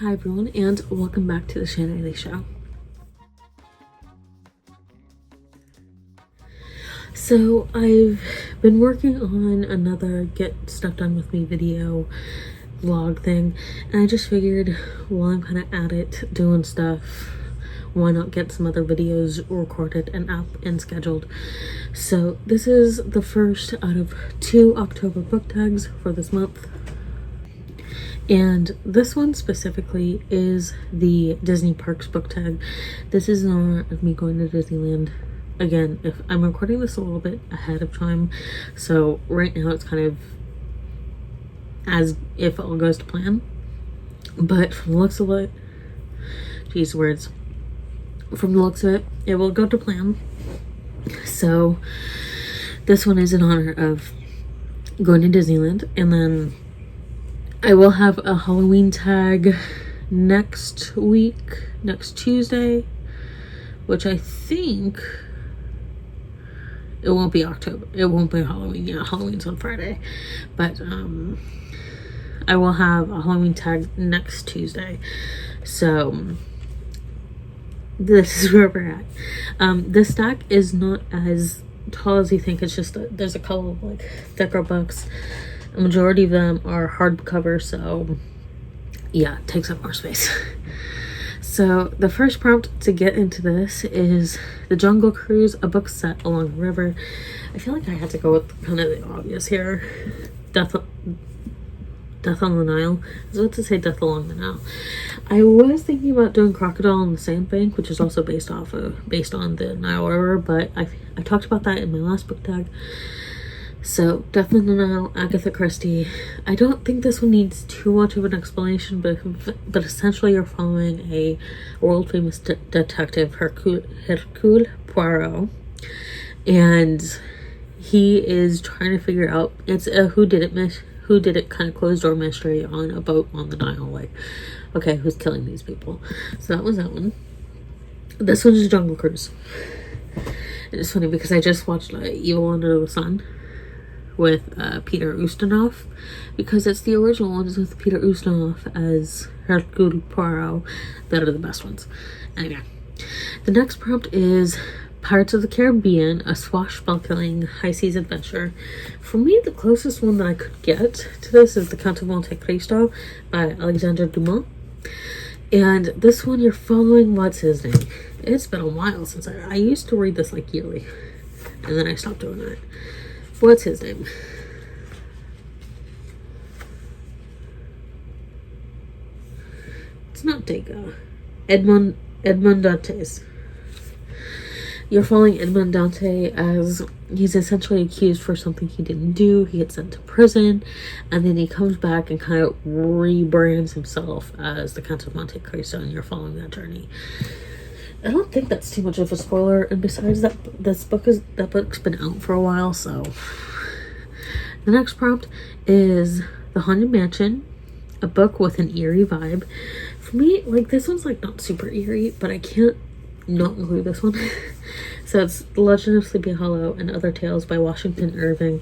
Hi everyone, and welcome back to the Shannon Show. So I've been working on another Get Stuff Done With Me video vlog thing, and I just figured while I'm kind of at it doing stuff, why not get some other videos recorded and up and scheduled. So this is the first out of 2 October book tags for this month. And this one specifically is the Disney Parks book tag. This is not me going to Disneyland. Again, if I'm recording this a little bit ahead of time, so right now it's kind of as if all goes to plan. But from the looks of it, geez words, from the looks of it, it will go to plan. So this one is in honor of going to Disneyland, and then I will have a Halloween tag next week, next Tuesday, which I think it won't be October. It won't be Halloween. Yeah, Halloween's on Friday. But I will have a Halloween tag next Tuesday. So this is where we're at. This stack is not as tall as you think. It's just there's a couple of like thicker books. The majority of them are hardcover, so yeah, it takes up more space. So the first prompt to get into this is The Jungle Cruise, a book set along the river. I feel like I had to go with kind of the obvious here. Death on the Nile. I was about to say Death Along the Nile. I was thinking about doing Crocodile on the Sandbank, which is also based on the Nile River, but I talked about that in my last book tag. So, Death on the Nile, Agatha Christie. I don't think this one needs too much of an explanation, but essentially you're following a world-famous detective, Hercule Poirot, and he is trying to figure out, it's a whodunit kind of closed-door mystery on a boat on the Nile. Like, okay, who's killing these people? So that was that one. This one is Jungle Cruise. And it's funny because I just watched Evil Under the Sun with Peter Ustinov, because it's the original ones with Peter Ustinov as Hercule Poirot that are the best ones. Anyway, the next prompt is Pirates of the Caribbean, a swashbuckling high seas adventure. For me, the closest one that I could get to this is The Count of Monte Cristo by Alexandre Dumas. And this one, you're following, what's his name? It's been a while since I used to read this like yearly, and then I stopped doing that. What's his name? It's not Degas. Edmond Dantes. You're following Edmond Dante as he's essentially accused for something he didn't do. He gets sent to prison, and then he comes back and kind of rebrands himself as the Count of Monte Cristo, and you're following that journey. I don't think that's too much of a spoiler, and besides that, that book's been out for a while. So the next prompt is The Haunted Mansion, a book with an eerie vibe. For me, like, this one's like not super eerie, but I can't not include this one. So it's The Legend of Sleepy Hollow and Other Tales by Washington Irving.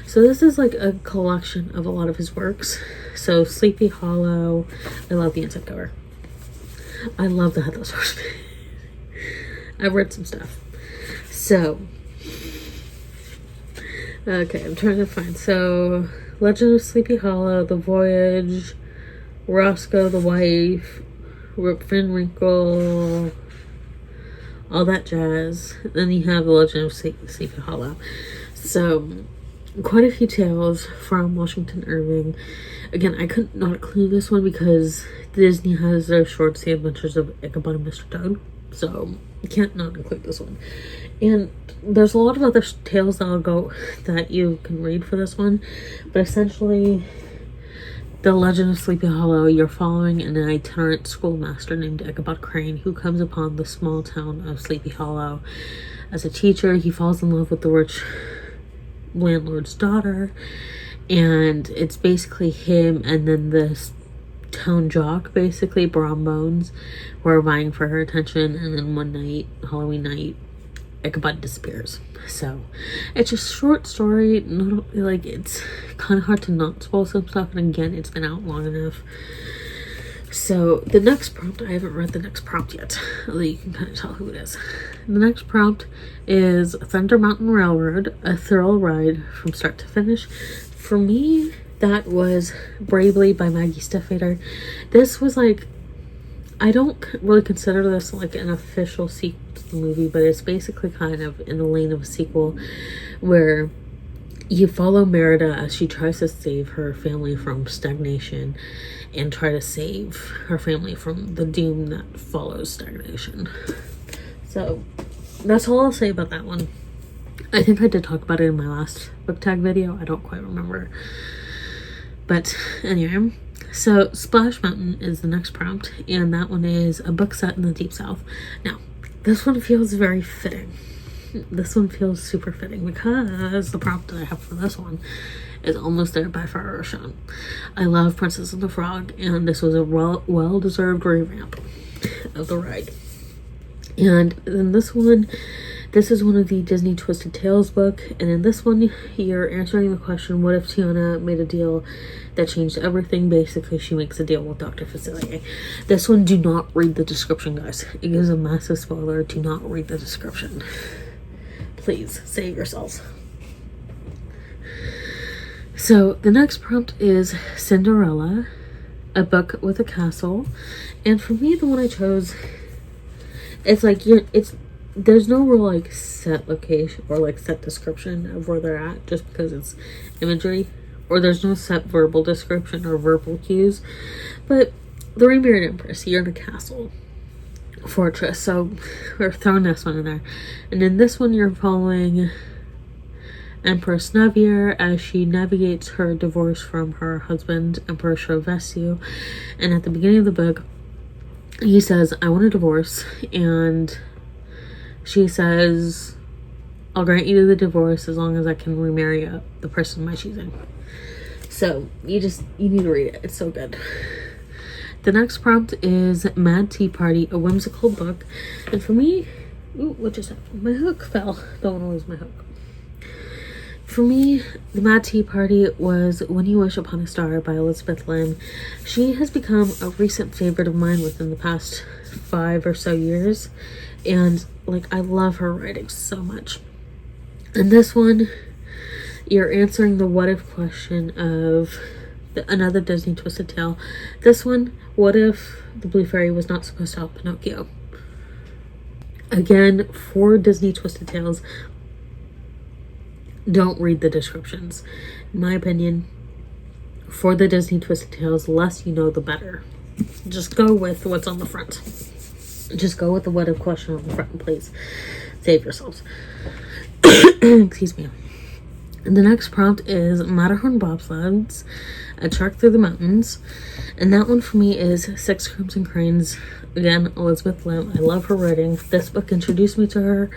So this is like a collection of a lot of his works. So Sleepy Hollow, I love the inside cover. I love the Headless Horseman. I've read some stuff. So, okay, I'm trying to find. So, Legend of Sleepy Hollow, The Voyage, Roscoe the Wife, Rip Van Winkle, all that jazz. Then you have The Legend of Sleepy Hollow. So, quite a few tales from Washington Irving. Again, I could not include this one because Disney has their shorts, The Adventures of Ichabod and Mr. Toad. So, you can't not include this one. And there's a lot of other tales that you can read for this one. But essentially, The Legend of Sleepy Hollow, you're following an itinerant schoolmaster named Ichabod Crane who comes upon the small town of Sleepy Hollow. As a teacher, he falls in love with the rich landlord's daughter. And it's basically him and then this town jock, basically Brom Bones, who are vying for her attention, and then one night, Halloween night, Ichabod disappears. So it's a short story, not like, it's kind of hard to not spoil some stuff, and again, it's been out long enough. So the next prompt, I haven't read the next prompt yet, although you can kind of tell who it is. The next prompt is Thunder Mountain Railroad, a thrill ride from start to finish. For me, that was Bravely by Maggie Stiefvater. This was like, I don't really consider this like an official sequel to the movie, but it's basically kind of in the lane of a sequel where you follow Merida as she tries to save her family from stagnation and try to save her family from the doom that follows stagnation. So that's all I'll say about that one. I think I did talk about it in my last book tag video. I don't quite remember. But anyway, so Splash Mountain is the next prompt, and that one is a book set in the Deep South. Now, this one feels very fitting. This one feels super fitting because the prompt that I have for this one is Almost There by Farrah Rashan. I love Princess and the Frog, and this was a well-deserved revamp of the ride. And then this is one of the Disney Twisted Tales book, and in this one you're answering the question, what if Tiana made a deal that changed everything? Basically, she makes a deal with Dr. Facilier. This one, do not read the description, guys. It gives a massive spoiler. Do not read the description. Please save yourselves. So the next prompt is Cinderella, a book with a castle. And for me, the one I chose, it's like there's no real like set location or like set description of where they're at, just because it's imagery, or there's no set verbal description or verbal cues. But the Remarried Empress, you're in a castle fortress, so we're throwing this one in there. And in this one, you're following Empress Navier as she navigates her divorce from her husband, Emperor Vessu. And at the beginning of the book, he says, I want a divorce, and she says, I'll grant you the divorce as long as I can remarry the person of my choosing. So you need to read it. It's so good. The next prompt is Mad Tea Party, a whimsical book. And for me, what just happened? My hook fell. Don't want to lose my hook. For me, the Mad Tea Party was When You Wish Upon a Star by Elizabeth Lim. She has become a recent favorite of mine within the past 5 or so years. And like, I love her writing so much. In this one, you're answering the what if question of another Disney Twisted Tale. This one, what if the Blue Fairy was not supposed to help Pinocchio? Again, for Disney Twisted Tales, don't read the descriptions. In my opinion, for the Disney Twisted Tales, the less you know, the better. Just go with what's on the front. Just go with the what if question on the front, and please save yourselves. Excuse me. And the next prompt is Matterhorn Bobsleds, a trek through the mountains. And that one for me is Six Crimson Cranes. Again, Elizabeth Lim. I love her writing. This book introduced me to her.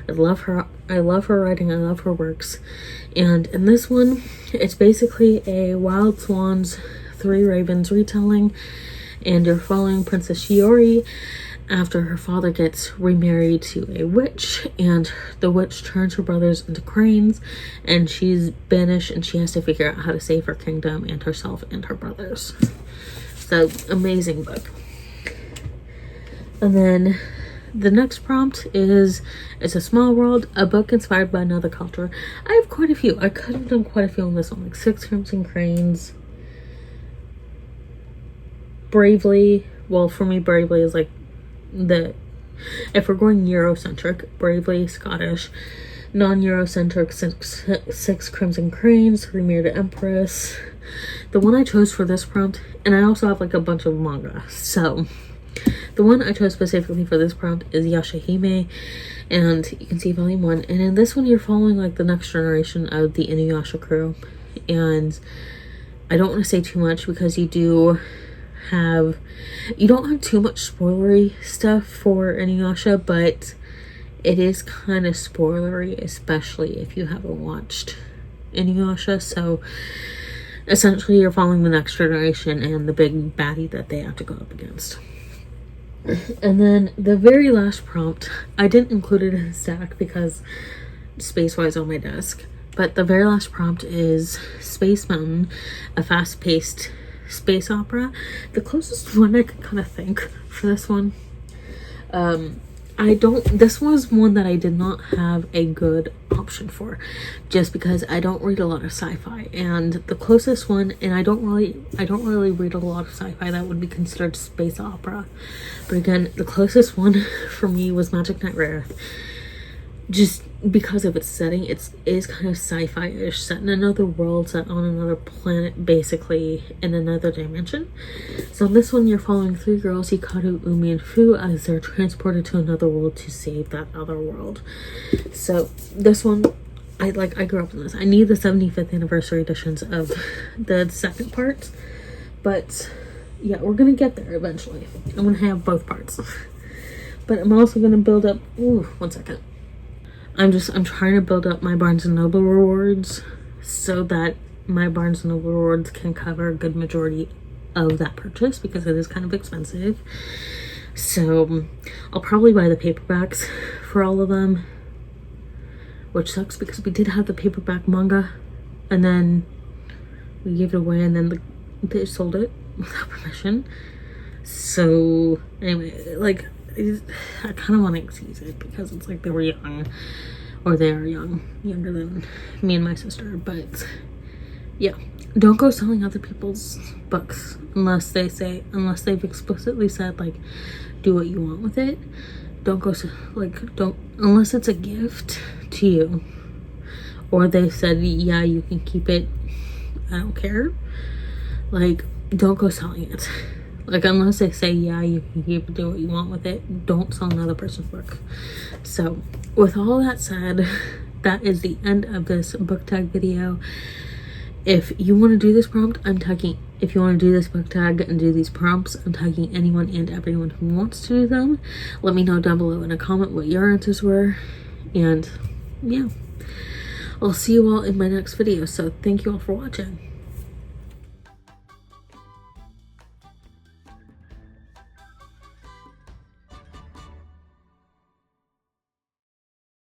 I love her writing. I love her works. And in this one, it's basically a Wild Swans, Three Ravens retelling. And you're following Princess Shiori after her father gets remarried to a witch, and the witch turns her brothers into cranes, and she's banished, and she has to figure out how to save her kingdom and herself and her brothers. So, amazing book. And then the next prompt is It's a Small World, a book inspired by another culture. I have quite a few. I could have done quite a few on this one, like Six Crimson Cranes, Bravely. Well, for me, Bravely is like if we're going Eurocentric, Bravely, Scottish. Non-Eurocentric, Six Crimson Cranes, Remarried Empress. The one I chose for this prompt, and I also have like a bunch of manga, so the one I chose specifically for this prompt is Yashahime, and you can see volume 1. And in this one, you're following like the next generation of the Inuyasha crew, and I don't want to say too much because you don't have too much spoilery stuff for Inuyasha, but it is kind of spoilery, especially if you haven't watched Inuyasha. So essentially you're following the next generation and the big baddie that they have to go up against. And then the very last prompt, I didn't include it in the stack because space-wise on my desk, but the very last prompt is Space Mountain, a fast-paced space opera. The closest one I could kind of think for this one, this was one that I did not have a good option for, just because I don't read a lot of sci-fi, and the closest one, and I don't really read a lot of sci-fi that would be considered space opera, but again, the closest one for me was Magic Knight Rayearth, just because of its setting. It is kind of sci-fi-ish, set in another world, set on another planet, basically in another dimension. So in this one, you're following 3 girls, Hikaru, Umi, and Fu, as they're transported to another world to save that other world. So this one, I grew up in this. I need the 75th anniversary editions of the second part, but yeah, we're gonna get there eventually. I'm gonna have both parts. But I'm also gonna build up, one second. I'm trying to build up my Barnes & Noble rewards so that my Barnes & Noble rewards can cover a good majority of that purchase, because it is kind of expensive. So I'll probably buy the paperbacks for all of them, which sucks because we did have the paperback manga and then we gave it away, and then they sold it without permission. So anyway, like, I kind of want to excuse it because it's like they were young, or they are younger than me and my sister. But yeah, don't go selling other people's books unless they've explicitly said, like, do what you want with it. Don't go, unless it's a gift to you, or they said, yeah, you can keep it, I don't care. Like, don't go selling it. Like, unless they say, yeah, you can keep it, do what you want with it, don't sell another person's book. So, with all that said, that is the end of this book tag video. If you want to do this prompt, if you want to do this book tag and do these prompts, I'm tagging anyone and everyone who wants to do them. Let me know down below in a comment what your answers were. And, yeah. I'll see you all in my next video. So, thank you all for watching.